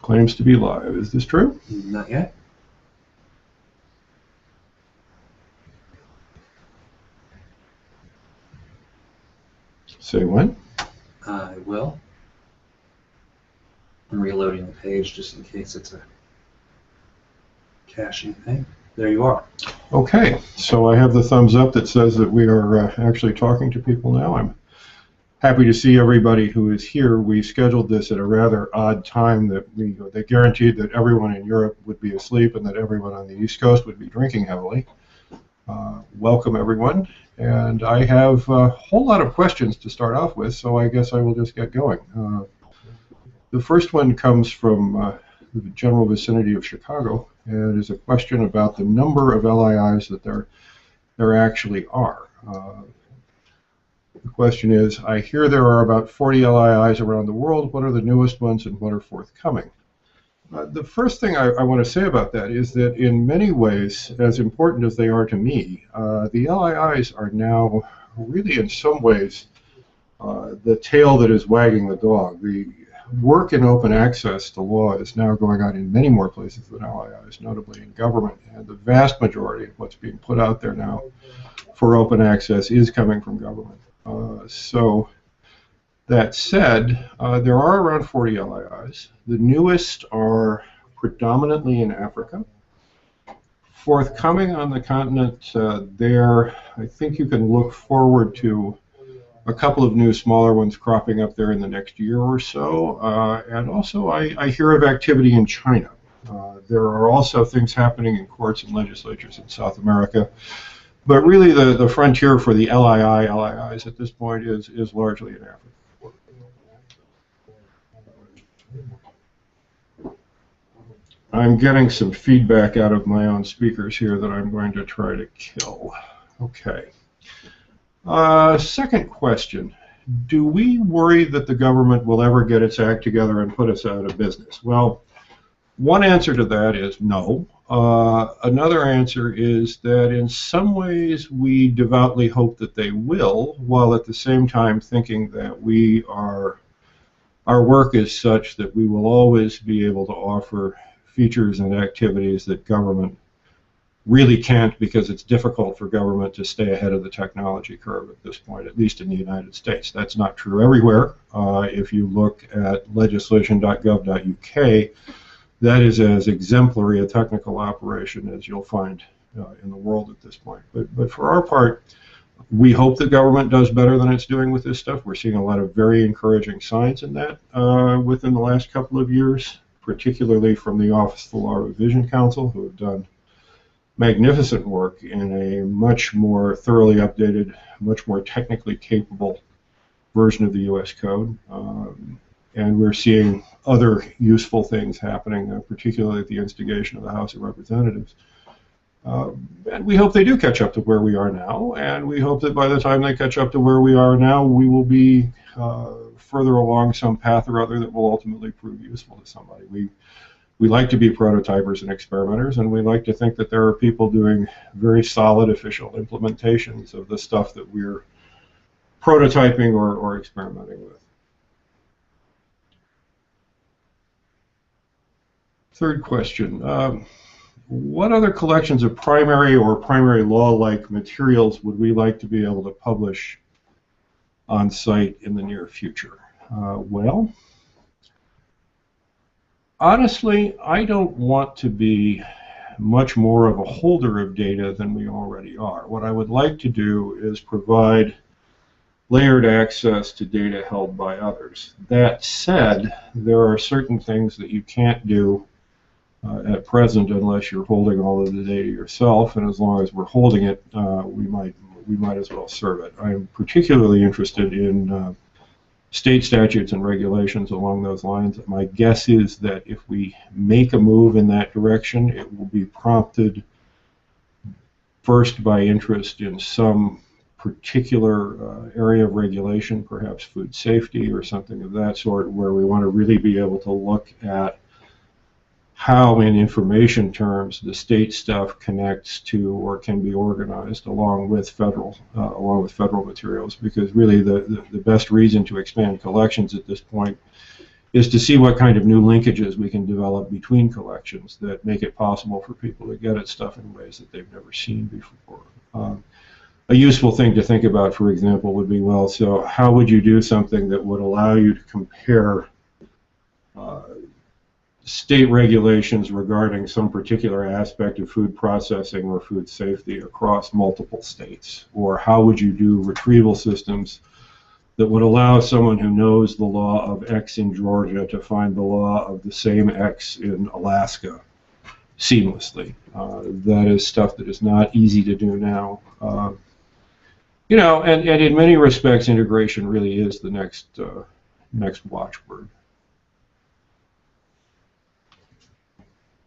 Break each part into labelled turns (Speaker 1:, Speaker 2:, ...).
Speaker 1: Claims to be live. Is this true?
Speaker 2: Not yet.
Speaker 1: Say when?
Speaker 2: I will. I'm reloading the page just in case it's a caching thing. There you are.
Speaker 1: Okay, so I have the thumbs up that says that we are actually talking to people now. I'm happy to see everybody who is here. We scheduled this at a rather odd time that they guaranteed that everyone in Europe would be asleep and that everyone on the East Coast would be drinking heavily. Welcome, everyone. And I have a whole lot of questions to start off with, so I guess I will just get going. The first one comes from the general vicinity of Chicago, and is a question about the number of LIIs that there actually are. The question is, I hear there are about 40 LIIs around the world. What are the newest ones and what are forthcoming? The first thing I want to say about that is that in many ways, as important as they are to me, the LIIs are now really in some ways the tail that is wagging the dog. The work in open access to law is now going on in many more places than LIIs, notably in government, and the vast majority of what's being put out there now for open access is coming from government. So that said, there are around 40 LIIs. The newest are predominantly in Africa. Forthcoming on the continent there, I think you can look forward to a couple of new smaller ones cropping up there in the next year or so. And also I hear of activity in China. There are also things happening in courts and legislatures in South America. But really the frontier for the LIIs at this point is largely in Africa. I'm getting some feedback out of my own speakers here that I'm going to try to kill. Okay. Second question. Do we worry that the government will ever get its act together and put us out of business? Well, one answer to that is no. Another answer is that in some ways we devoutly hope that they will, while at the same time thinking that our work is such that we will always be able to offer features and activities that government really can't, because it's difficult for government to stay ahead of the technology curve at this point, at least in the United States. That's not true everywhere. If you look at legislation.gov.uk, that is as exemplary a technical operation as you'll find in the world at this point. But for our part, we hope the government does better than it's doing with this stuff. We're seeing a lot of very encouraging signs in that within the last couple of years, particularly from the Office of the Law Revision Council, who have done magnificent work in a much more thoroughly updated, much more technically capable version of the U.S. Code. And we're seeing other useful things happening, particularly at the instigation of the House of Representatives. And we hope they do catch up to where we are now, and we hope that by the time they catch up to where we are now, we will be further along some path or other that will ultimately prove useful to somebody. We like to be prototypers and experimenters, and we like to think that there are people doing very solid official implementations of the stuff that we're prototyping or experimenting with. Third question. What other collections of primary or primary law-like materials would we like to be able to publish on site in the near future? Well, honestly, I don't want to be much more of a holder of data than we already are. What I would like to do is provide layered access to data held by others. That said, there are certain things that you can't do at present unless you're holding all of the data yourself, and as long as we're holding it, we might as well serve it. I'm particularly interested in state statutes and regulations along those lines. My guess is that if we make a move in that direction, it will be prompted first by interest in some particular area of regulation, perhaps food safety or something of that sort, where we want to really be able to look at how, in information terms, the state stuff connects to or can be organized along with federal materials. Because really, the best reason to expand collections at this point is to see what kind of new linkages we can develop between collections that make it possible for people to get at stuff in ways that they've never seen before. A useful thing to think about, for example, would be, well, so how would you do something that would allow you to compare state regulations regarding some particular aspect of food processing or food safety across multiple states? Or how would you do retrieval systems that would allow someone who knows the law of X in Georgia to find the law of the same X in Alaska seamlessly? That is stuff that is not easy to do now. You know, and in many respects, integration really is the next watchword.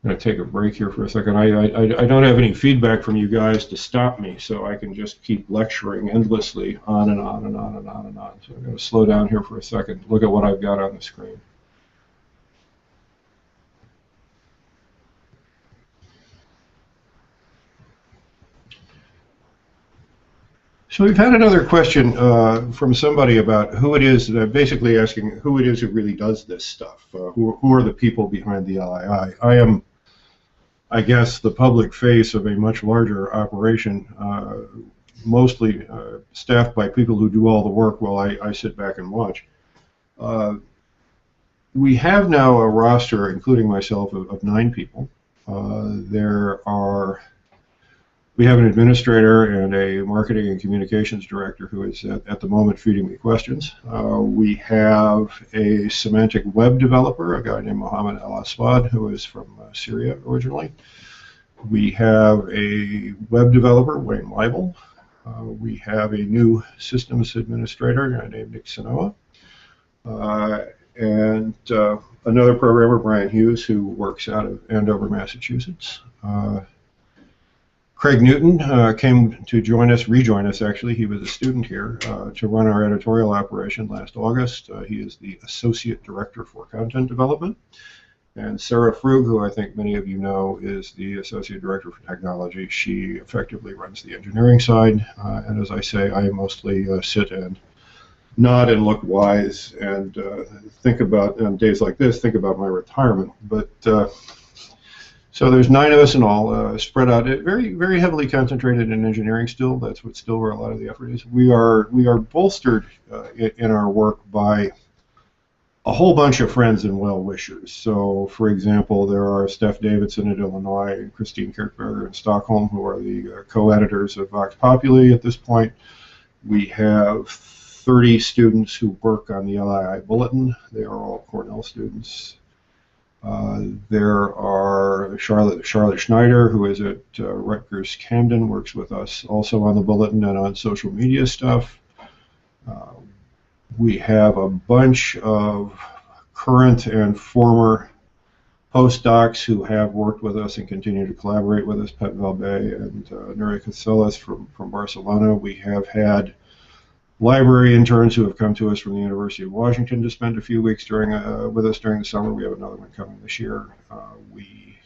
Speaker 1: I'm going to take a break here for a second. I don't have any feedback from you guys to stop me, so I can just keep lecturing endlessly on and on and on and on and on. So I'm going to slow down here for a second, look at what I've got on the screen. So we've had another question from somebody about who it is, basically asking who it is who really does this stuff. Who are the people behind the LII? I am, I guess, the public face of a much larger operation, mostly staffed by people who do all the work while I sit back and watch. We have now a roster, including myself, of 9 people. We have an administrator and a marketing and communications director who is at the moment feeding me questions. We have a semantic web developer, a guy named Mohammed Al Aswad, who is from Syria originally. We have a web developer, Wayne Leibel. We have a new systems administrator named Nick Sanoa. And another programmer, Brian Hughes, who works out of Andover, Massachusetts. Craig Newton came to rejoin us actually. He was a student here to run our editorial operation last August. He is the Associate Director for Content Development. And Sarah Frug, who I think many of you know, is the Associate Director for Technology. She effectively runs the engineering side. And as I say, I mostly sit and nod and look wise and think about, on days like this, think about my retirement. But so there's 9 of us in all, spread out, very, very heavily concentrated in engineering still. That's still where a lot of the effort is. We are bolstered in our work by a whole bunch of friends and well-wishers. So, for example, there are Steph Davidson in Illinois and Christine Kirkberger in Stockholm, who are the co-editors of Vox Populi at this point. We have 30 students who work on the LII Bulletin. They are all Cornell students. There are Charlotte Schneider, who is at Rutgers Camden, works with us also on the Bulletin and on social media stuff. We have a bunch of current and former postdocs who have worked with us and continue to collaborate with us, Pet Valbe and Nuria Casellas from Barcelona. We have had library interns who have come to us from the University of Washington to spend a few weeks with us during the summer. We have another one coming this year. We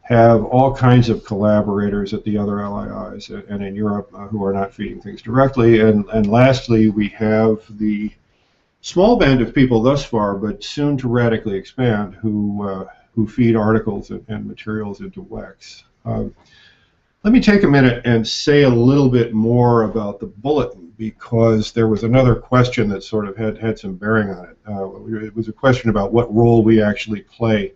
Speaker 1: have all kinds of collaborators at the other LIIs and in Europe who are not feeding things directly. And lastly, we have the small band of people thus far, but soon to radically expand, who feed articles and materials into WEX. Let me take a minute and say a little bit more about the Bulletin, because there was another question that sort of had some bearing on it. It was a question about what role we actually play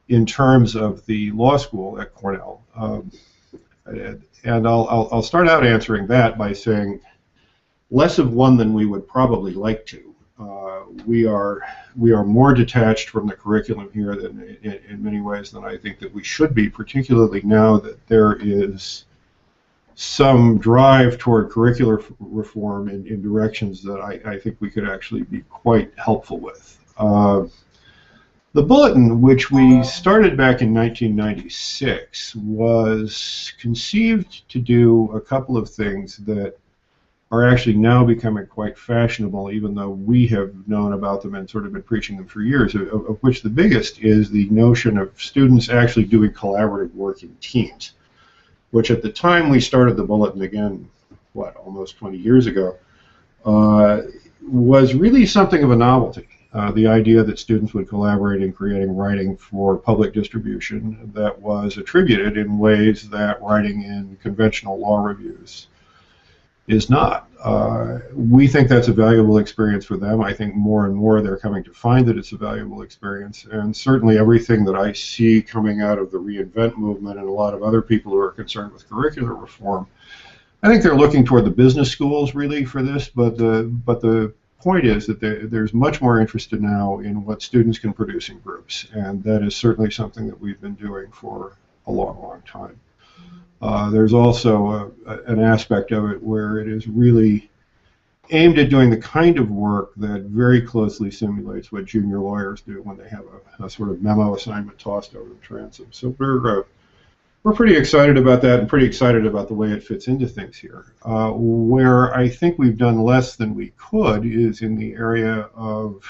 Speaker 1: in terms of the law school at Cornell. And I'll start out answering that by saying less of one than we would probably like to. We are more detached from the curriculum here than in many ways than I think that we should be, particularly now that there is some drive toward curricular reform in directions that I think we could actually be quite helpful with. The Bulletin, which we started back in 1996, was conceived to do a couple of things that are actually now becoming quite fashionable, even though we have known about them and sort of been preaching them for years, of which the biggest is the notion of students actually doing collaborative work in teams, which at the time we started the Bulletin, again, almost 20 years ago, was really something of a novelty. the idea that students would collaborate in creating writing for public distribution that was attributed in ways that writing in conventional law reviews is not. We think that's a valuable experience for them. I think more and more they're coming to find that it's a valuable experience, and certainly everything that I see coming out of the reInvent movement and a lot of other people who are concerned with curricular reform, I think they're looking toward the business schools really for this, but the point is that there's much more interest now in what students can produce in groups, and that is certainly something that we've been doing for a long, long time. There's also an aspect of it where it is really aimed at doing the kind of work that very closely simulates what junior lawyers do when they have a sort of memo assignment tossed over the transom. So we're pretty excited about that and pretty excited about the way it fits into things here. Where I think we've done less than we could is in the area of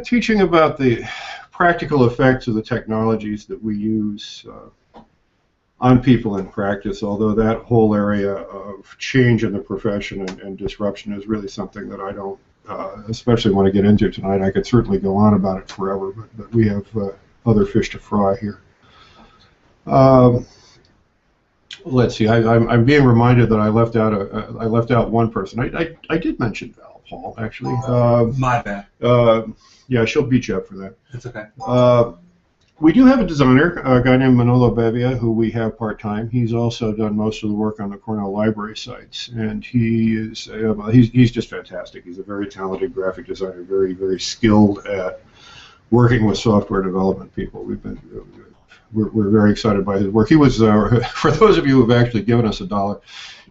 Speaker 1: teaching about the practical effects of the technologies that we use on people in practice, although that whole area of change in the profession and disruption is really something that I don't especially want to get into tonight. I could certainly go on about it forever, but we have other fish to fry here. Let's see. I'm being reminded that I left out one person. I did mention Val Paul actually.
Speaker 2: My bad.
Speaker 1: Yeah, she'll beat you up for that.
Speaker 2: It's okay.
Speaker 1: We do have a designer, a guy named Manolo Bevia, who we have part-time. He's also done most of the work on the Cornell Library sites, and he's just fantastic. He's a very talented graphic designer, very, very skilled at working with software development people. We're very excited by his work. He was, for those of you who have actually given us $1,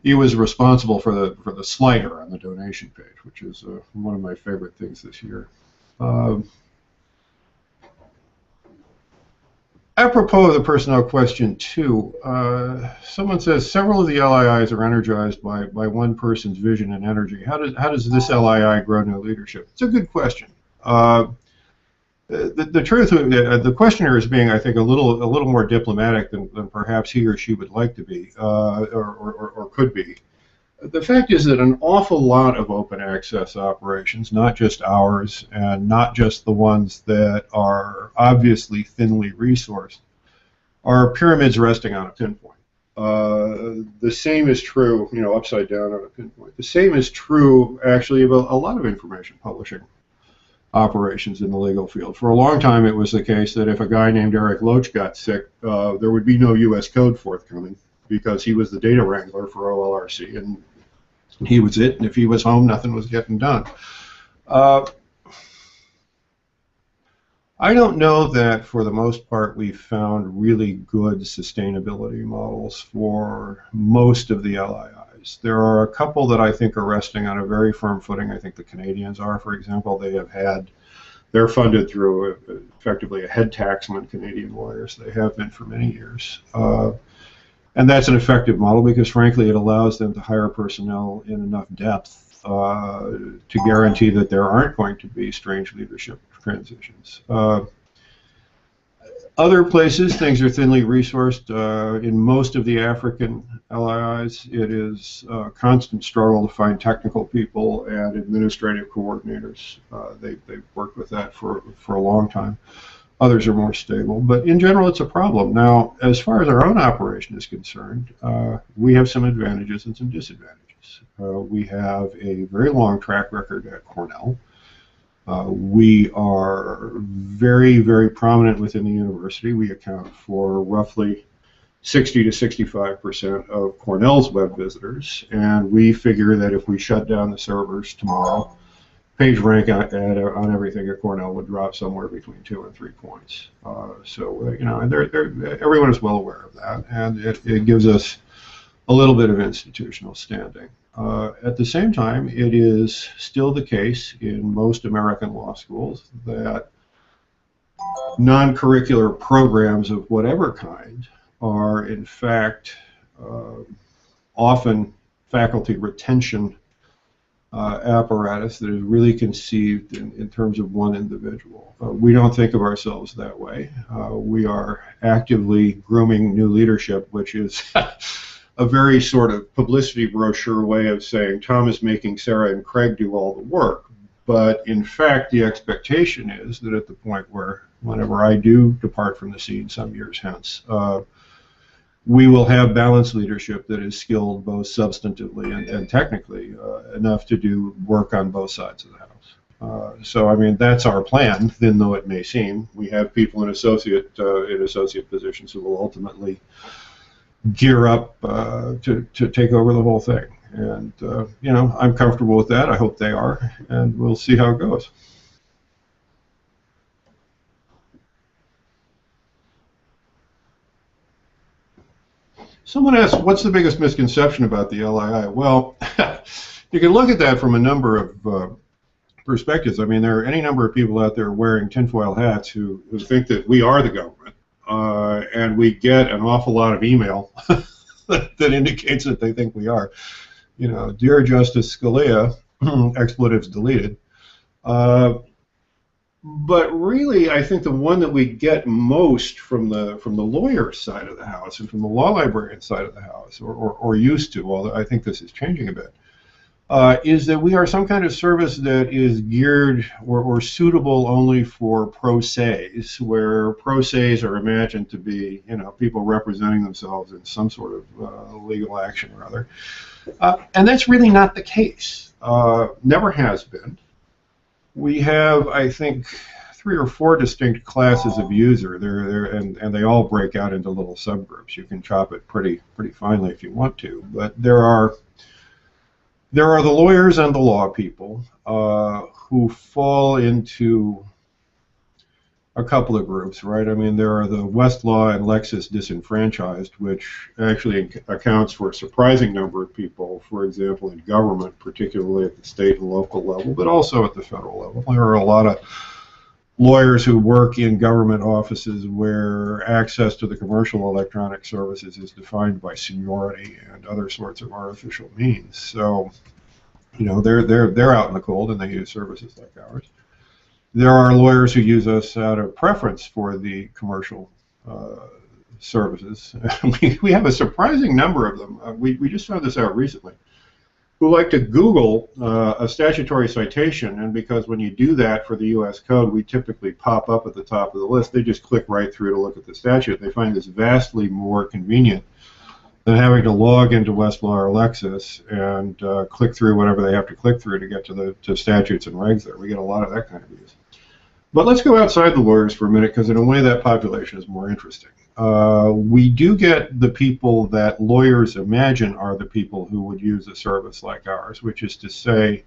Speaker 1: he was responsible for the slider on the donation page, which is one of my favorite things this year. Apropos of the personnel question, too, someone says several of the LIIs are energized by one person's vision and energy. How does this LII grow new leadership? It's a good question. The truth, the questioner is being, I think, a little more diplomatic than perhaps he or she would like to be, or could be. The fact is that an awful lot of open access operations, not just ours and not just the ones that are obviously thinly resourced, are pyramids resting on a pinpoint. The same is true, upside down on a pinpoint. The same is true, actually, of a lot of information publishing operations in the legal field. For a long time, it was the case that if a guy named Eric Loach got sick, there would be no U.S. code forthcoming because he was the data wrangler for OLRC, and he was it, and if he was home, nothing was getting done. I don't know that, for the most part, we've found really good sustainability models for most of the LIIs. There are a couple that I think are resting on a very firm footing. I think the Canadians are, for example. They're funded through effectively a head tax on Canadian lawyers. They have been for many years. And that's an effective model because, frankly, it allows them to hire personnel in enough depth to guarantee that there aren't going to be strange leadership transitions. Other places, things are thinly resourced. In most of the African LIIs, it is a constant struggle to find technical people and administrative coordinators. They've worked with that for a long time. Others are more stable, but in general, it's a problem. Now, as far as our own operation is concerned, we have some advantages and some disadvantages. We have a very long track record at Cornell. We are very, very prominent within the university. We account for roughly 60 to 65% of Cornell's web visitors, and we figure that if we shut down the servers tomorrow, page rank on everything at Cornell would drop somewhere between 2 and 3 points. Everyone is well aware of that, and it gives us a little bit of institutional standing. At the same time, it is still the case in most American law schools that non-curricular programs of whatever kind are, in fact, often faculty retention apparatus that is really conceived in terms of one individual. We don't think of ourselves that way. We are actively grooming new leadership, which is a very sort of publicity brochure way of saying Tom is making Sarah and Craig do all the work, But in fact, the expectation is that at the point where, whenever I do depart from the scene some years hence, we will have balanced leadership that is skilled both substantively and technically enough to do work on both sides of the house. So, I mean, that's our plan, thin though it may seem. We have people in associate positions who will ultimately gear up to take over the whole thing. And, you know, I'm comfortable with that. I hope they are. And we'll see how it goes. Someone asked, what's the biggest misconception about the LII? Well, you can look at that from a number of perspectives. I mean, there are any number of people out there wearing tinfoil hats who think that we are the government, and we get an awful lot of email that indicates that they think we are. You know, Dear Justice Scalia, expletives deleted. But really, I think the one that we get most from the lawyer side of the house and from the law librarian side of the house, or used to, although I think this is changing a bit, is that we are some kind of service that is geared or suitable only for pro se's, where pro se's are imagined to be, you know, people representing themselves in some sort of legal action or other. And that's really not the case. Never has been. We have, I think, 3 or 4 distinct classes of user. And they all break out into little subgroups. You can chop it pretty finely if you want to. But there are the lawyers and the law people who fall into a couple of groups, right? I mean, there are the Westlaw and Lexis disenfranchised, which actually accounts for a surprising number of people, for example, in government, particularly at the state and local level, but also at the federal level. There are a lot of lawyers who work in government offices where access to the commercial electronic services is defined by seniority and other sorts of artificial means. So, you know, they're out in the cold and they use services like ours. There are lawyers who use us out of preference for the commercial services. We have a surprising number of them. We just found this out recently, who like to Google a statutory citation, and because when you do that for the U.S. Code, we typically pop up at the top of the list. They just click right through to look at the statute. They find this vastly more convenient than having to log into Westlaw or Lexis and click through whatever they have to click through to get to statutes and regs there. We get a lot of that kind of use. But let's go outside the lawyers for a minute, because in a way that population is more interesting. We do get the people that lawyers imagine are the people who would use a service like ours, which is to say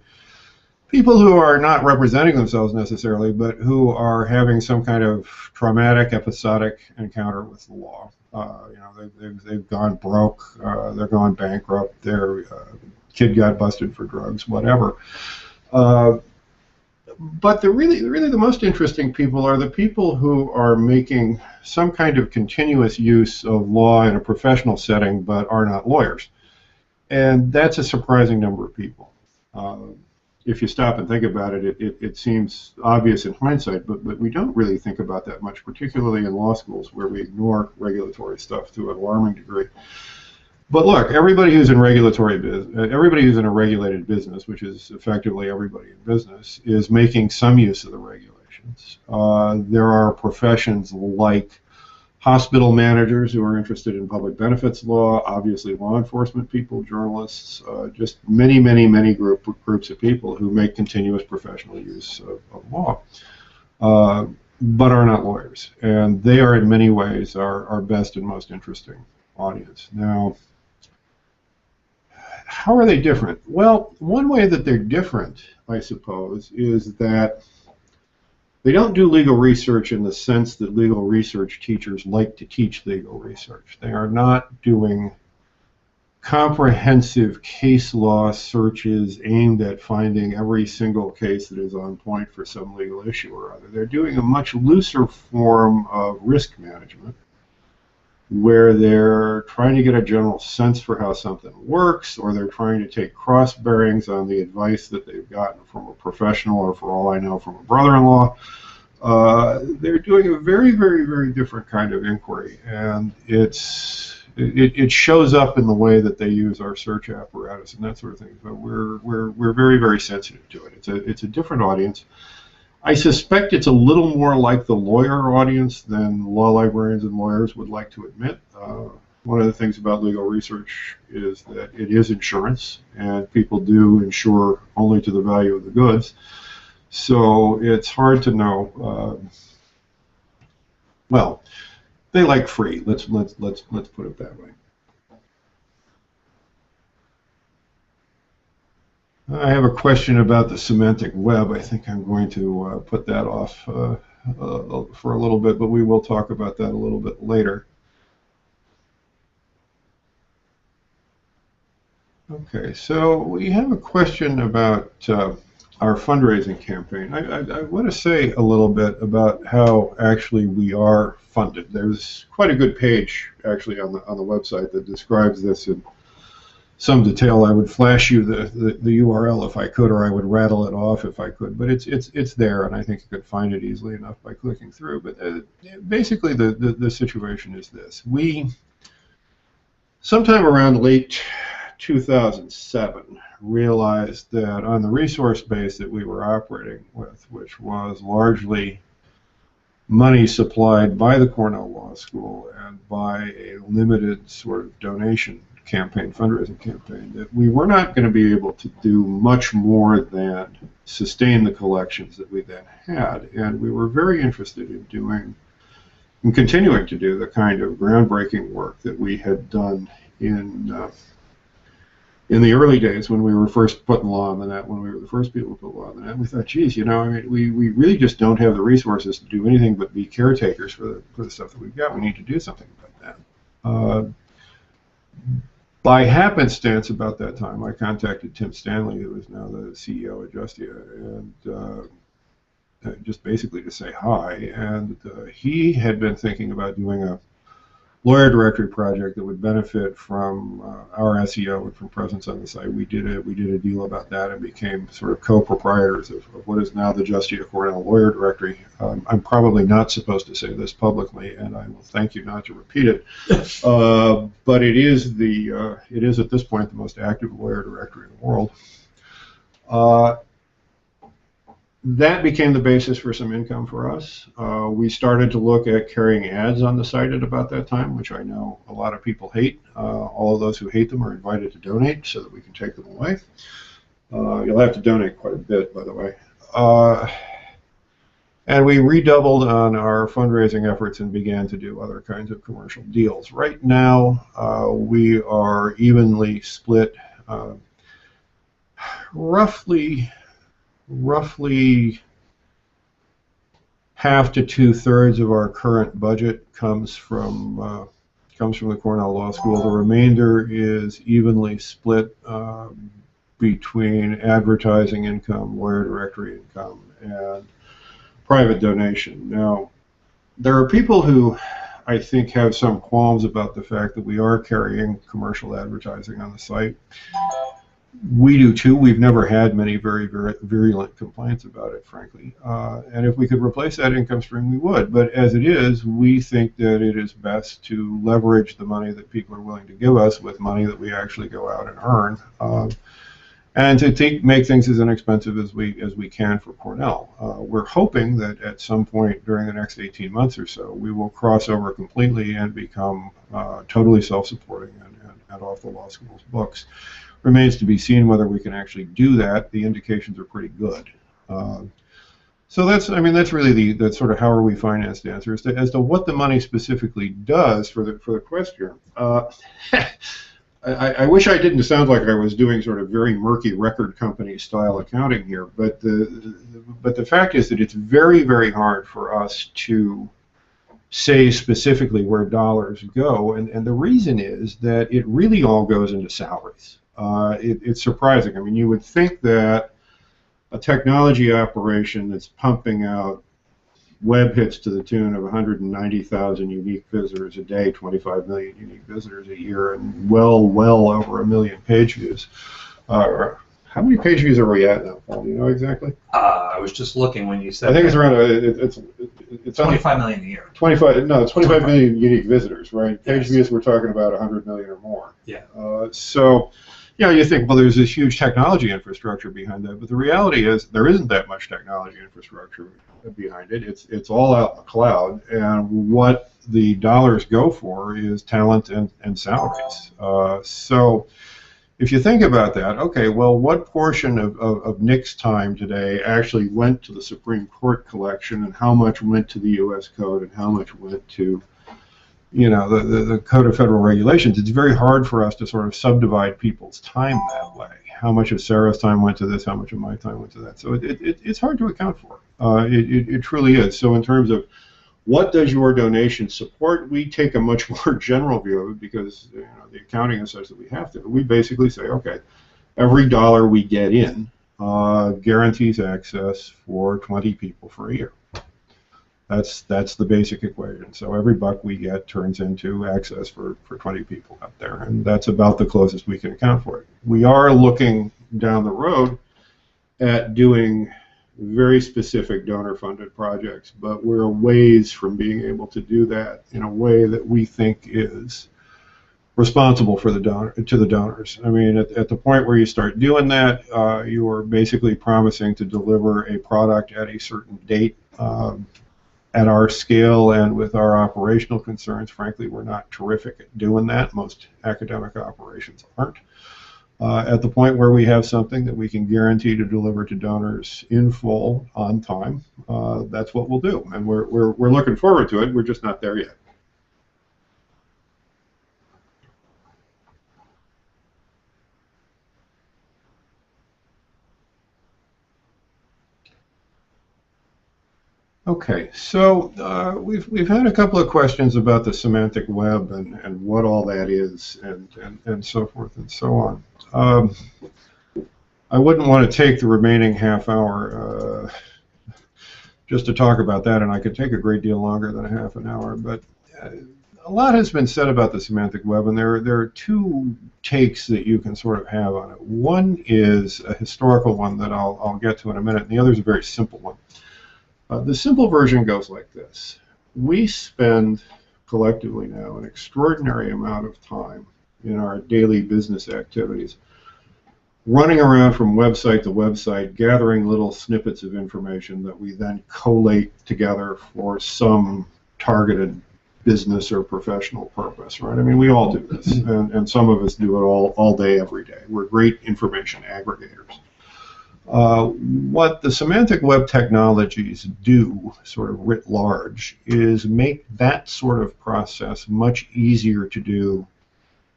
Speaker 1: people who are not representing themselves necessarily, but who are having some kind of traumatic, episodic encounter with the law. You know, they've gone broke, they're gone bankrupt, their kid got busted for drugs, whatever. But really the most interesting people are the people who are making some kind of continuous use of law in a professional setting but are not lawyers. And that's a surprising number of people. If you stop and think about it, it seems obvious in hindsight, but we don't really think about that much, particularly in law schools where we ignore regulatory stuff to an alarming degree. But look, everybody who's in regulatory business, everybody who's in a regulated business, which is effectively everybody in business, is making some use of the regulations. There are professions like hospital managers who are interested in public benefits law, obviously law enforcement people, journalists, just many groups of people who make continuous professional use of law, but are not lawyers. And they are in many ways our best and most interesting audience. Now, how are they different? Well, one way that they're different, I suppose, is that they don't do legal research in the sense that legal research teachers like to teach legal research. They are not doing comprehensive case law searches aimed at finding every single case that is on point for some legal issue or other. They're doing a much looser form of risk management, where they're trying to get a general sense for how something works, or they're trying to take cross bearings on the advice that they've gotten from a professional, or for all I know, from a brother-in-law. They're doing a very different kind of inquiry, and it's it shows up in the way that they use our search apparatus and that sort of thing. But we're very, very sensitive to it. It's a different audience. I suspect it's a little more like the lawyer audience than law librarians and lawyers would like to admit. One of the things about legal research is that it is insurance, and people do insure only to the value of the goods. So it's hard to know. Well, they like free. Let's put it that way. I have a question about the semantic web. I think I'm going to put that off for a little bit, but we will talk about that a little bit later. Okay, so we have a question about our fundraising campaign. I want to say a little bit about how actually we are funded. There's quite a good page actually on the website that describes this in some detail. I would flash you the URL if I could, or I would rattle it off if I could. But it's there, and I think you could find it easily enough by clicking through. But basically, the situation is this: we sometime around late 2007 realized that on the resource base that we were operating with, which was largely money supplied by the Cornell Law School and by a limited sort of donation campaign, fundraising campaign, that we were not going to be able to do much more than sustain the collections that we then had. And we were very interested in doing and continuing to do the kind of groundbreaking work that we had done in the early days when we were first putting law on the net, when we were the first people to put law on the net. We thought, geez, you know, I mean, we really just don't have the resources to do anything but be caretakers for the stuff that we've got. We need to do something about that. By happenstance, about that time, I contacted Tim Stanley, who is now the CEO of Justia, and just basically to say hi. And he had been thinking about doing a lawyer directory project that would benefit from our SEO and from presence on the site. We did a deal about that and became sort of co-proprietors of what is now the Justia Cornell Lawyer Directory. I'm probably not supposed to say this publicly, and I will thank you not to repeat it. But it is at this point the most active lawyer directory in the world. That became the basis for some income for us. We started to look at carrying ads on the site at about that time, which I know a lot of people hate. All of those who hate them are invited to donate so that we can take them away. You'll have to donate quite a bit, by the way. And we redoubled on our fundraising efforts and began to do other kinds of commercial deals. Right now, we are evenly split, roughly half to 2/3 of our current budget comes from the Cornell Law School. The remainder is evenly split between advertising income, lawyer directory income, and private donation. Now, there are people who I think have some qualms about the fact that we are carrying commercial advertising on the site. We do too. We've never had many very, very virulent complaints about it, frankly. And if we could replace that income stream, we would. But as it is, we think that it is best to leverage the money that people are willing to give us with money that we actually go out and earn, and to make things as inexpensive as we can for Cornell. We're hoping that at some point during the next 18 months or so, we will cross over completely and become totally self-supporting and off the law school's books. Remains to be seen whether we can actually do that. The indications are pretty good. So that's really the sort of how are we financed answer. As to what the money specifically does for the question. I wish I didn't sound like I was doing sort of very murky record company style accounting here, but the fact is that it's very, very hard for us to say specifically where dollars go, and the reason is that it really all goes into salaries. It's surprising. I mean, you would think that a technology operation that's pumping out web hits to the tune of 190,000 unique visitors a day, 25 million unique visitors a year, and well over 1 million page views, or How many page views are we at now, Paul? Do you know exactly?
Speaker 2: I was just looking when you said
Speaker 1: I think
Speaker 2: that.
Speaker 1: it's around, it's
Speaker 2: 25 million a year.
Speaker 1: 25 million unique visitors, right? Page
Speaker 2: Yes.
Speaker 1: views, we're talking about 100 million or more.
Speaker 2: Yeah.
Speaker 1: So, you think, well, there's this huge technology infrastructure behind that, but the reality is there isn't that much technology infrastructure behind it. It's all out in the cloud, and what the dollars go for is talent and salaries. So if you think about that, okay, well, what portion of Nick's time today actually went to the Supreme Court collection, and how much went to the U.S. Code, and how much went to the Code of Federal Regulations? It's very hard for us to sort of subdivide people's time that way. How much of Sarah's time went to this? How much of my time went to that? So it's hard to account for. It truly is. So in terms of what does your donation support, we take a much more general view of it, because the accounting is such that we have to. We basically say, okay, every dollar we get in guarantees access for 20 people for a year. That's the basic equation. So every buck we get turns into access for 20 people out there, and that's about the closest we can account for it. We are looking down the road at doing very specific donor-funded projects, but we're a ways from being able to do that in a way that we think is responsible for the donors. I mean, at the point where you start doing that, you are basically promising to deliver a product at a certain date. At our scale and with our operational concerns, frankly, we're not terrific at doing that. Most academic operations aren't. At the point where we have something that we can guarantee to deliver to donors in full, on time, that's what we'll do. And we're looking forward to it. We're just not there yet. Okay, so we've had a couple of questions about the semantic web and what all that is and so forth and so on. I wouldn't want to take the remaining half hour just to talk about that, and I could take a great deal longer than a half an hour, but a lot has been said about the semantic web, and there are two takes that you can sort of have on it. One is a historical one that I'll get to in a minute, and the other is a very simple one. The simple version goes like this. We spend collectively now an extraordinary amount of time in our daily business activities running around from website to website, gathering little snippets of information that we then collate together for some targeted business or professional purpose, right? I mean, we all do this, and some of us do it all day, every day. We're great information aggregators. What the semantic web technologies do, sort of writ large, is make that sort of process much easier to do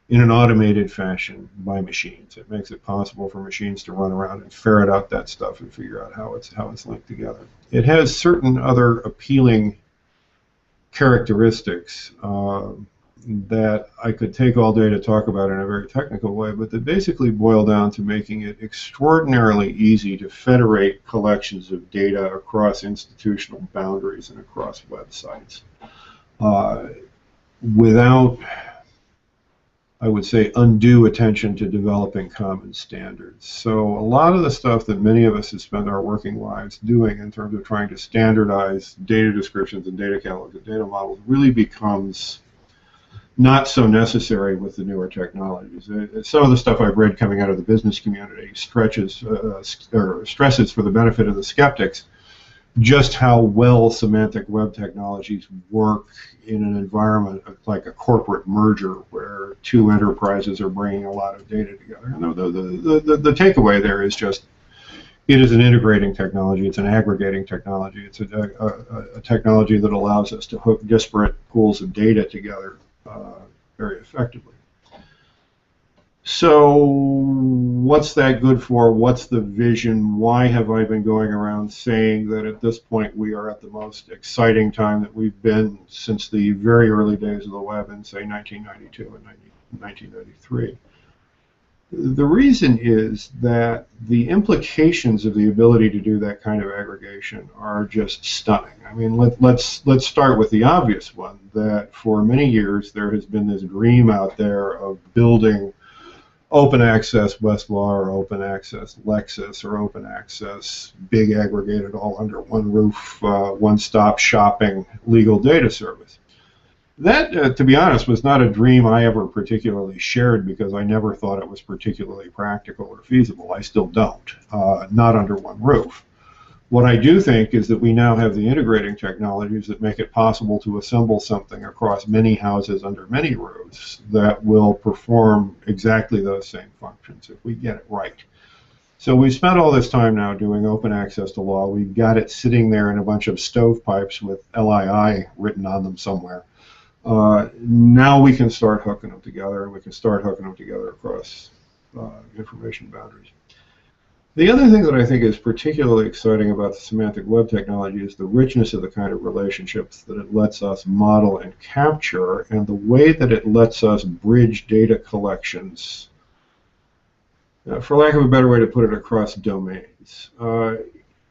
Speaker 1: in an automated fashion by machines. It makes it possible for machines to run around and ferret out that stuff and figure out how it's linked together. It has certain other appealing characteristics that I could take all day to talk about in a very technical way, but that basically boil down to making it extraordinarily easy to federate collections of data across institutional boundaries and across websites without, I would say, undue attention to developing common standards. So a lot of the stuff that many of us have spent our working lives doing in terms of trying to standardize data descriptions and data catalogs and data models really becomes not so necessary with the newer technologies. Some of the stuff I've read coming out of the business community stresses for the benefit of the skeptics just how well semantic web technologies work in an environment like a corporate merger where two enterprises are bringing a lot of data together. And the takeaway there is just it is an integrating technology. It's an aggregating technology. It's a technology that allows us to hook disparate pools of data together very effectively. So what's that good for? What's the vision? Why have I been going around saying that at this point we are at the most exciting time that we've been since the very early days of the web in, say, 1992 and 1993? The reason is that the implications of the ability to do that kind of aggregation are just stunning. I mean, let's start with the obvious one, that for many years there has been this dream out there of building open access Westlaw or open access Lexis or open access big aggregated all under one roof, one-stop shopping legal data service. That, to be honest, was not a dream I ever particularly shared because I never thought it was particularly practical or feasible. I still don't, not under one roof. What I do think is that we now have the integrating technologies that make it possible to assemble something across many houses under many roofs that will perform exactly those same functions if we get it right. So we spent all this time now doing open access to law. We've got it sitting there in a bunch of stovepipes with LII written on them somewhere. Now we can start hooking them together, and we can start hooking them together across information boundaries. The other thing that I think is particularly exciting about the semantic web technology is the richness of the kind of relationships that it lets us model and capture, and the way that it lets us bridge data collections, for lack of a better way to put it, across domains.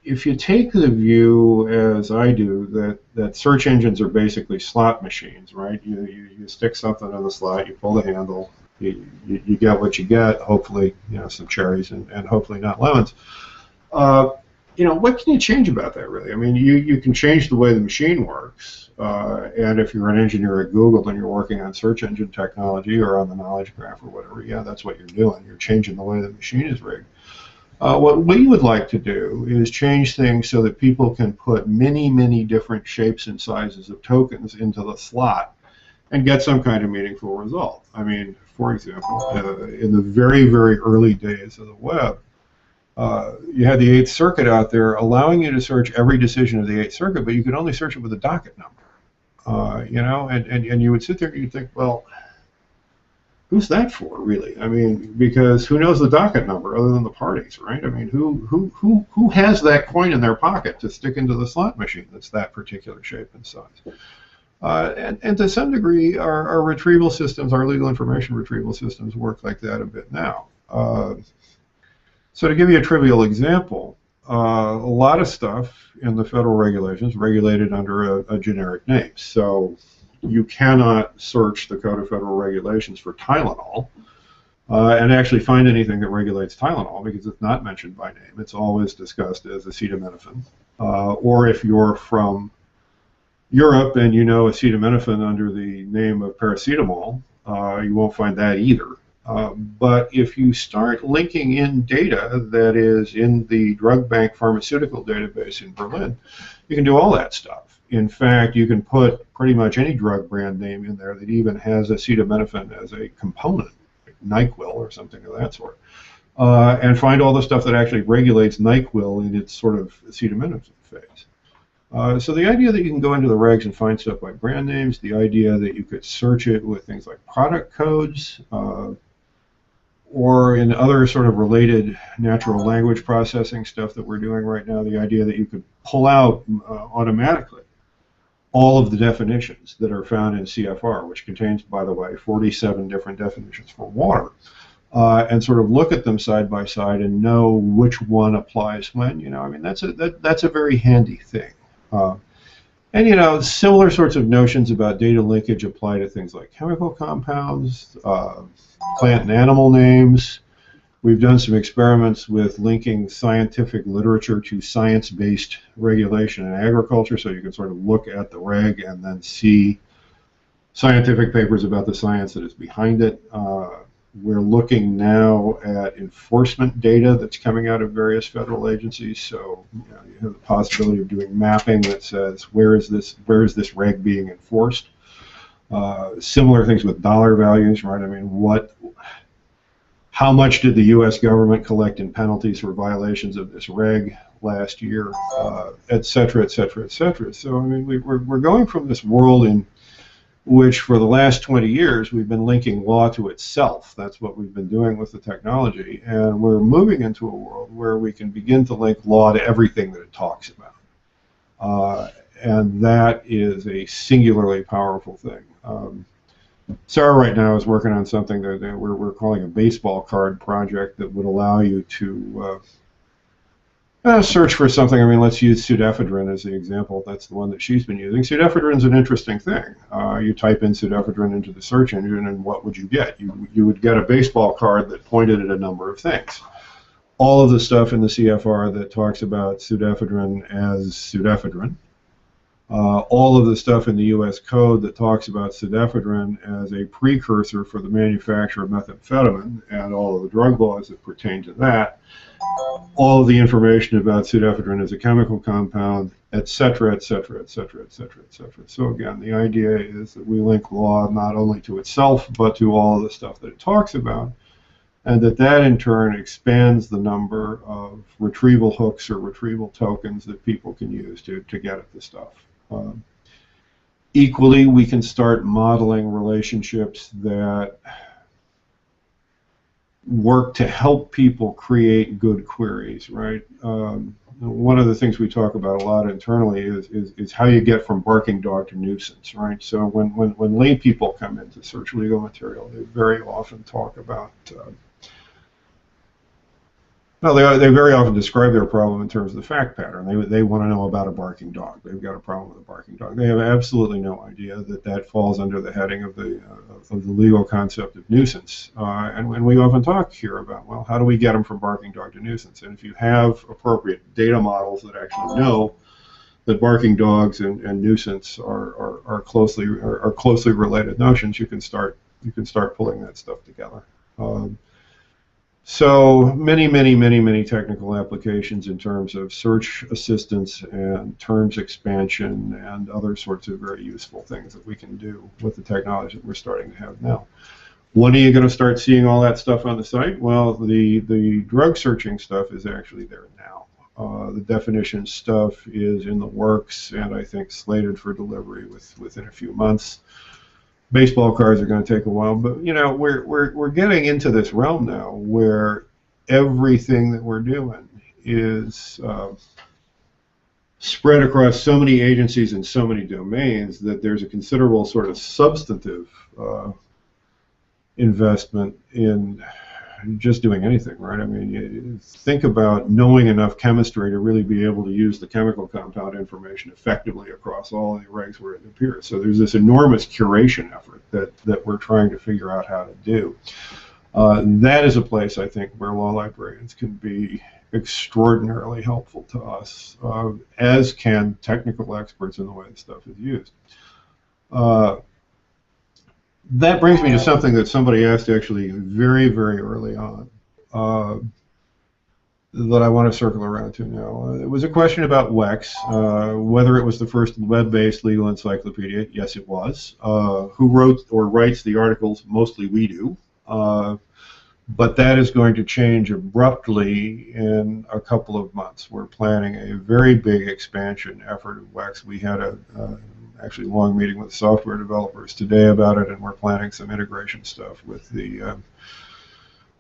Speaker 1: If you take the view, as I do, that search engines are basically slot machines, right? You stick something in the slot, you pull the handle, you get what you get, hopefully, some cherries and hopefully not lemons. What can you change about that, really? I mean, you can change the way the machine works, and if you're an engineer at Google and you're working on search engine technology or on the knowledge graph or whatever, yeah, that's what you're doing. You're changing the way the machine is rigged. What we would like to do is change things so that people can put many, many different shapes and sizes of tokens into the slot and get some kind of meaningful result. I mean, for example, in the very, very early days of the web, you had the Eighth Circuit out there allowing you to search every decision of the Eighth Circuit, but you could only search it with a docket number. And you would sit there and you'd think, well, who's that for, really? I mean, because who knows the docket number other than the parties, right? I mean, who has that coin in their pocket to stick into the slot machine that's that particular shape and size? And to some degree, our retrieval systems, our legal information retrieval systems, work like that a bit now. So to give you a trivial example, a lot of stuff in the federal regulations regulated under a generic name. So you cannot search the Code of Federal Regulations for Tylenol and actually find anything that regulates Tylenol because it's not mentioned by name. It's always discussed as acetaminophen. Or if you're from Europe and you know acetaminophen under the name of paracetamol, you won't find that either. But if you start linking in data that is in the drug bank pharmaceutical database in Berlin, you can do all that stuff. In fact, you can put pretty much any drug brand name in there that even has acetaminophen as a component, like NyQuil or something of that sort, and find all the stuff that actually regulates NyQuil in its sort of acetaminophen phase. So the idea that you can go into the regs and find stuff by brand names, the idea that you could search it with things like product codes, or in other sort of related natural language processing stuff that we're doing right now, the idea that you could pull out automatically all of the definitions that are found in CFR, which contains, by the way, 47 different definitions for water, and sort of look at them side by side and know which one applies when. I mean, that's a very handy thing. And similar sorts of notions about data linkage apply to things like chemical compounds, plant and animal names. We've done some experiments with linking scientific literature to science-based regulation in agriculture, so you can sort of look at the reg and then see scientific papers about the science that is behind it. We're looking now at enforcement data that's coming out of various federal agencies. So you have the possibility of doing mapping that says where is this reg being enforced. Similar things with dollar values, right? I mean, how much did the U.S. government collect in penalties for violations of this reg last year, et cetera, et cetera, et cetera. So I mean, we're going from this world in which for the last 20 years we've been linking law to itself. That's what we've been doing with the technology, and we're moving into a world where we can begin to link law to everything that it talks about, and that is a singularly powerful thing. Sarah right now is working on something that we're calling a baseball card project that would allow you to Search for something. I mean, let's use pseudoephedrine as the example. That's the one that she's been using. Pseudoephedrine is an interesting thing. You type in pseudoephedrine into the search engine, and what would you get? You would get a baseball card that pointed at a number of things. All of the stuff in the CFR that talks about pseudoephedrine as pseudoephedrine. All of the stuff in the U.S. Code that talks about pseudoephedrine as a precursor for the manufacture of methamphetamine, and all of the drug laws that pertain to that. All of the information about pseudoephedrine as a chemical compound, et cetera, et cetera, et cetera, et cetera, et cetera. So again, the idea is that we link law not only to itself, but to all of the stuff that it talks about, and that in turn expands the number of retrieval hooks or retrieval tokens that people can use to get at the stuff. Equally, we can start modeling relationships that work to help people create good queries, right? One of the things we talk about a lot internally is how you get from barking dog to nuisance, right? So when lay people come in to search legal material, they very often talk about they very often describe their problem in terms of the fact pattern. They want to know about a barking dog. They've got a problem with a barking dog. They have absolutely no idea that falls under the heading of the legal concept of nuisance. And we often talk here about, well, how do we get them from barking dog to nuisance? And if you have appropriate data models that actually know that barking dogs and nuisance are closely related notions, you can start pulling that stuff together. So many technical applications in terms of search assistance and terms expansion and other sorts of very useful things that we can do with the technology that we're starting to have now. When are you going to start seeing all that stuff on the site? Well, the drug searching stuff is actually there now. The definition stuff is in the works and I think slated for delivery within a few months. Baseball cards are going to take a while, but we're getting into this realm now where everything that we're doing is spread across so many agencies and so many domains that there's a considerable sort of substantive investment in just doing anything, right? I mean, you think about knowing enough chemistry to really be able to use the chemical compound information effectively across all the regs where it appears. So there's this enormous curation effort that we're trying to figure out how to do. That is a place, I think, where law librarians can be extraordinarily helpful to us, as can technical experts in the way the stuff is used. That brings me to something that somebody asked actually very early on that I want to circle around to now. It was a question about WEX, whether it was the first web-based legal encyclopedia. Yes, it was. Who wrote or writes the articles? Mostly we do. But that is going to change abruptly in a couple of months. We're planning a very big expansion effort of WEX. We had a actually long meeting with software developers today about it, and we're planning some integration stuff with the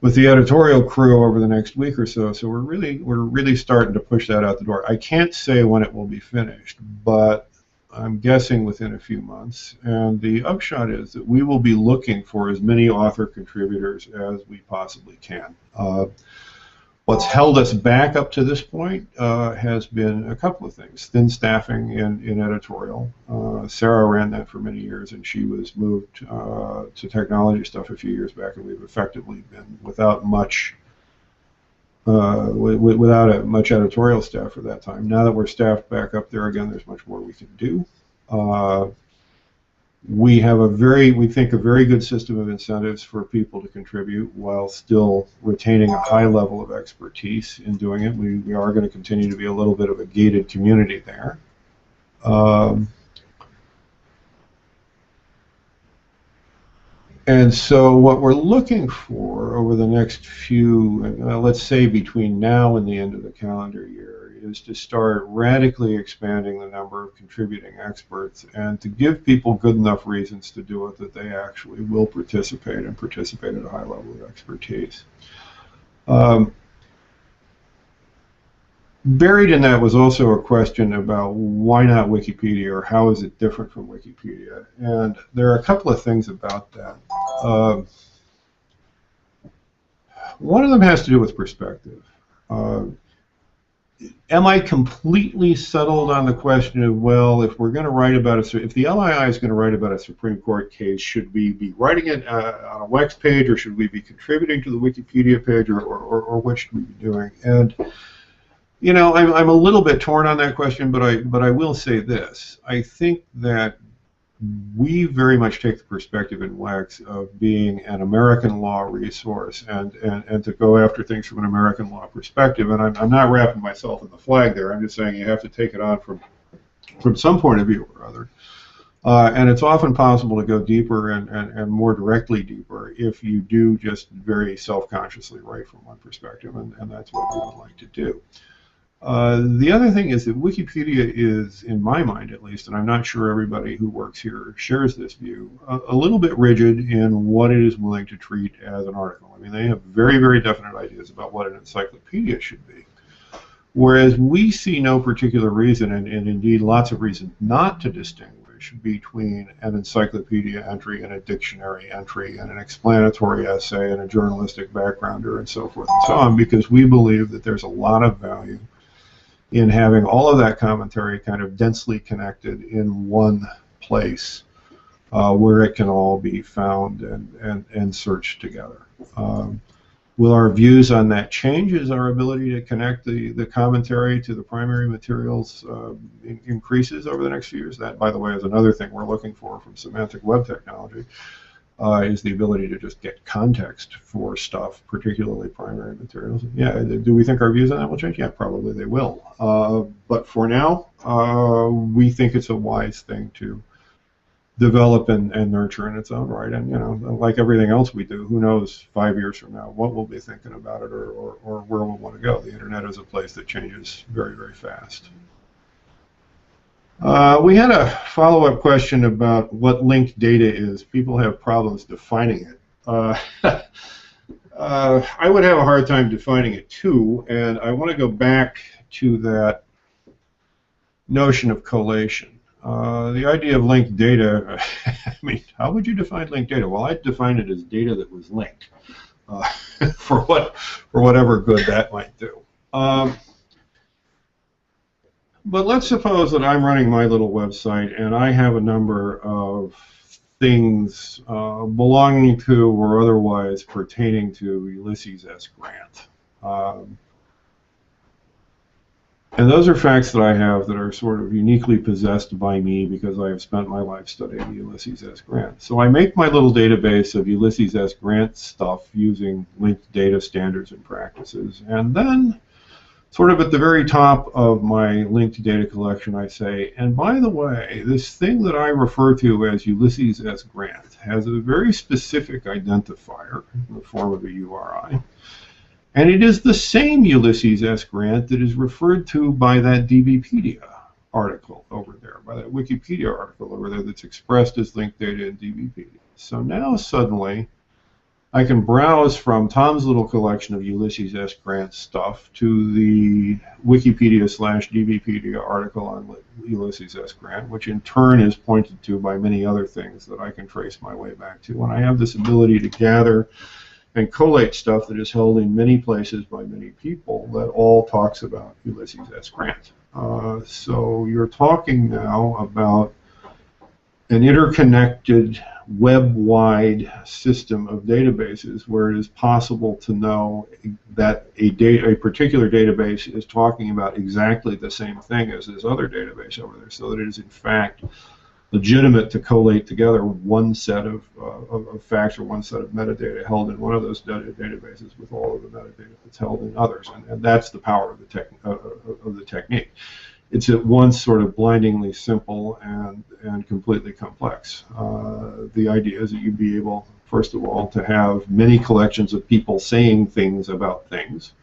Speaker 1: editorial crew over the next week or so. So we're really starting to push that out the door. I can't say when it will be finished, but I'm guessing within a few months. And the upshot is that we will be looking for as many author contributors as we possibly can. What's held us back up to this point has been a couple of things. Thin staffing in editorial. Sarah ran that for many years, and she was moved to technology stuff a few years back, and we've effectively been without much editorial staff for that time. Now that we're staffed back up there again, there's much more we can do. We have we think a very good system of incentives for people to contribute while still retaining a high level of expertise in doing it. We are going to continue to be a little bit of a gated community there. And so what we're looking for over the next few, let's say between now and the end of the calendar year, is to start radically expanding the number of contributing experts and to give people good enough reasons to do it that they actually will participate and participate at a high level of expertise. Buried in that was also a question about why not Wikipedia, or how is it different from Wikipedia? And there are a couple of things about that. One of them has to do with perspective. am I completely settled on the question of, well, if we're going to write about if the LII is going to write about a Supreme Court case, should we be writing it on a WEX page, or should we be contributing to the Wikipedia page, or what should we be doing? And you know, I'm a little bit torn on that question, but I will say this: I think that we very much take the perspective in WEX of being an American law resource and to go after things from an American law perspective. And I'm not wrapping myself in the flag there. I'm just saying you have to take it on from some point of view or other. And it's often possible to go deeper and more directly deeper if you do just very self-consciously write from one perspective, and that's what we would like to do. The other thing is that Wikipedia is, in my mind at least, and I'm not sure everybody who works here shares this view, a little bit rigid in what it is willing to treat as an article. I mean, they have very, very definite ideas about what an encyclopedia should be. Whereas we see no particular reason, and indeed lots of reasons not to distinguish between an encyclopedia entry and a dictionary entry and an explanatory essay and a journalistic backgrounder and so forth and so on, because we believe that there's a lot of value in having all of that commentary kind of densely connected in one place where it can all be found and searched together. Will our views on that change as our ability to connect the commentary to the primary materials increases over the next few years? That, by the way, is another thing we're looking for from semantic web technology, is the ability to just get context for stuff, particularly primary materials. Yeah, do we think our views on that will change? Yeah, probably they will. But for now, we think it's a wise thing to develop and nurture in its own right. And, you know, like everything else we do, who knows 5 years from now what we'll be thinking about it or where we'll want to go. The internet is a place that changes very, very fast. We had a follow-up question about what linked data is. People have problems defining it. I would have a hard time defining it too, and I want to go back to that notion of collation. The idea of linked data, I mean, how would you define linked data? Well, I'd define it as data that was linked, for whatever good that might do. But let's suppose that I'm running my little website and I have a number of things belonging to or otherwise pertaining to Ulysses S. Grant. And those are facts that I have that are sort of uniquely possessed by me because I have spent my life studying Ulysses S. Grant. So I make my little database of Ulysses S. Grant stuff using linked data standards and practices. And then, sort of at the very top of my linked data collection, I say, and by the way, this thing that I refer to as Ulysses S. Grant has a very specific identifier in the form of a URI. And it is the same Ulysses S. Grant that is referred to by that DBpedia article over there, by that Wikipedia article over there that's expressed as linked data in DBpedia. So now suddenly I can browse from Tom's little collection of Ulysses S. Grant stuff to the Wikipedia/DBpedia article on Ulysses S. Grant, which in turn is pointed to by many other things that I can trace my way back to. And I have this ability to gather and collate stuff that is held in many places by many people that all talks about Ulysses S. Grant. So you're talking now about an interconnected web-wide system of databases where it is possible to know that a particular database is talking about exactly the same thing as this other database over there, so that it is in fact legitimate to collate together one set of facts or one set of metadata held in one of those databases with all of the metadata that's held in others, and that's the power of the technique. It's at once sort of blindingly simple and completely complex. The idea is that you'd be able, first of all, to have many collections of people saying things about things,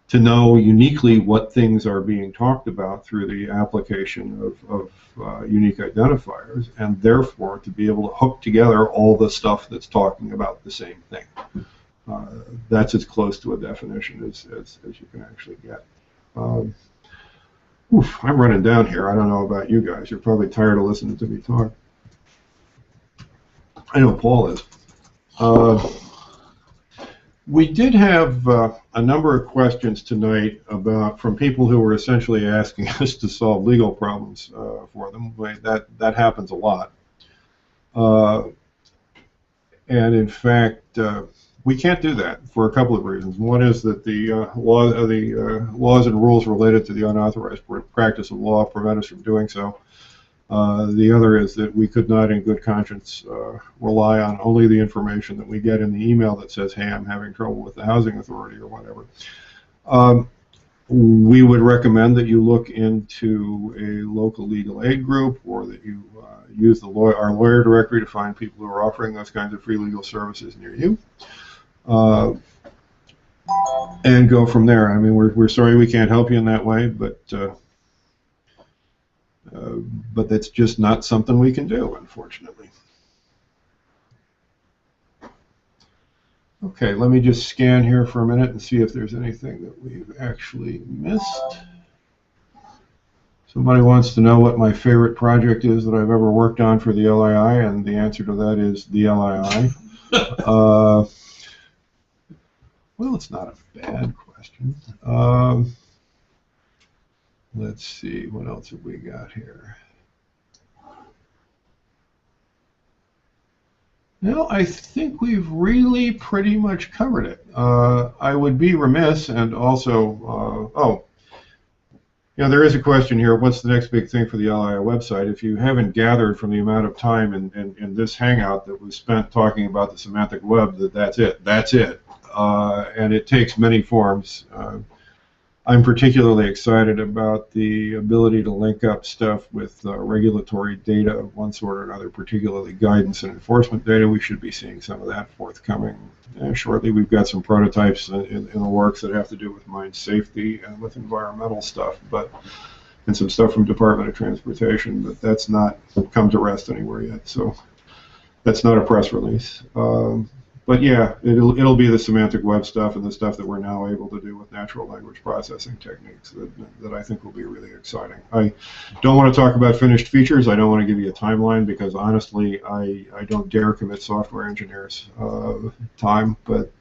Speaker 1: to know uniquely what things are being talked about through the application of unique identifiers, and therefore to be able to hook together all the stuff that's talking about the same thing. That's as close to a definition as you can actually get. I'm running down here. I don't know about you guys. You're probably tired of listening to me talk. I know Paul is. We did have a number of questions tonight from people who were essentially asking us to solve legal problems for them. That happens a lot. And in fact, we can't do that for a couple of reasons. One is that the laws and rules related to the unauthorized practice of law prevent us from doing so. The other is that we could not in good conscience rely on only the information that we get in the email that says, hey, I'm having trouble with the housing authority or whatever. We would recommend that you look into a local legal aid group, or that you use our lawyer directory to find people who are offering those kinds of free legal services near you. And go from there. I mean, we're sorry we can't help you in that way, but that's just not something we can do, unfortunately. Okay, let me just scan here for a minute and see if there's anything that we've actually missed. Somebody wants to know what my favorite project is that I've ever worked on for the LII, and the answer to that is the LII. Well, it's not a bad question. Let's see, what else have we got here? No, I think we've really pretty much covered it. I would be remiss, and also, there is a question here, what's the next big thing for the LII website? If you haven't gathered from the amount of time in this Hangout that was spent talking about the semantic web, that's it. That's it. And it takes many forms. I'm particularly excited about the ability to link up stuff with regulatory data of one sort or another, particularly guidance and enforcement data. We should be seeing some of that forthcoming shortly. We've got some prototypes in the works that have to do with mine safety and with environmental stuff, and some stuff from Department of Transportation, but that's not come to rest anywhere yet. So that's not a press release. But yeah, it'll be the semantic web stuff and the stuff that we're now able to do with natural language processing techniques that I think will be really exciting. I don't want to talk about finished features. I don't want to give you a timeline because honestly, I don't dare commit software engineers time. But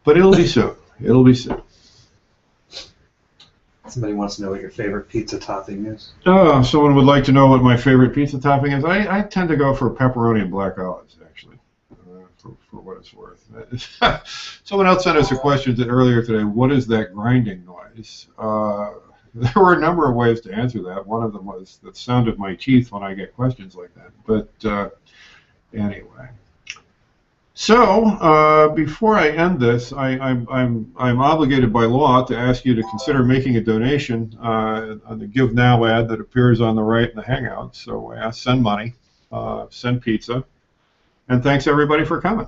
Speaker 1: it'll be soon. It'll be soon.
Speaker 2: Somebody wants to know what your favorite pizza topping is.
Speaker 1: Someone would like to know what my favorite pizza topping is. I tend to go for pepperoni and black olives, actually. For what it's worth. Someone else sent us a question earlier today, what is that grinding noise? There were a number of ways to answer that. One of them was the sound of my teeth when I get questions like that. But anyway. So before I end this, I'm obligated by law to ask you to consider making a donation on the Give Now ad that appears on the right in the Hangout. So send money, send pizza. And thanks everybody for coming.